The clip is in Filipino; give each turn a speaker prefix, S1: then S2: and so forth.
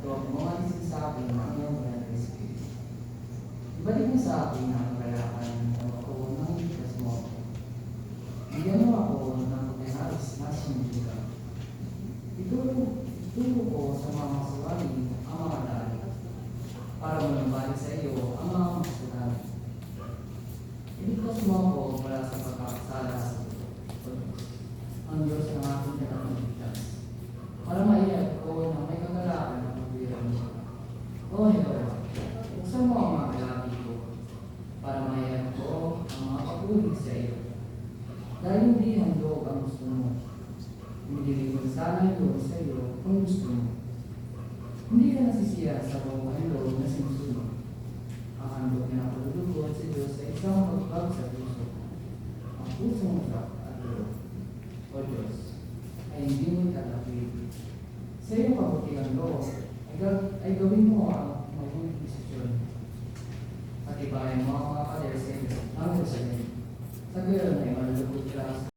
S1: huwag mo alisin sa akin ang iyong banal na Espiritu. Ibalik mo sa akin ang kagalakan ng ako ng ligtas mo ako. Bigyan mo ako ng pagkanalis na sinunod ka. Ituro ko sa mga masawali ang mga dali para manambalik sa iyo ang mga masawali. Iligtas mo ako mula sa pagkakasala sa ang Diyos ng aking pinakaligtas. Para maiyak ko na may kagalakan ng pagbiran mo. O Jehovah, buksan mo ang mga kalabi ko para maiyak ko ang mga pag-ulig sa iyo. Dahil hindi handog ang gusto mo. Hindi ko sana ito sa iyo kung gusto mo. Hindi ka nasisiya sa buong handog na sinusunod. Ang handog na napalulugod sa Diyos ay isang magbag sa puso. Ang pusong utak at loob, O Diyos, ay hindi mo itatapid. Sa iyong kabutihan loob, ay gawin mo ang mabuting desisyon. Patibayan mo ang mga pader sa iyo, ang Jerusalem. Sa gayon ay malulugod ka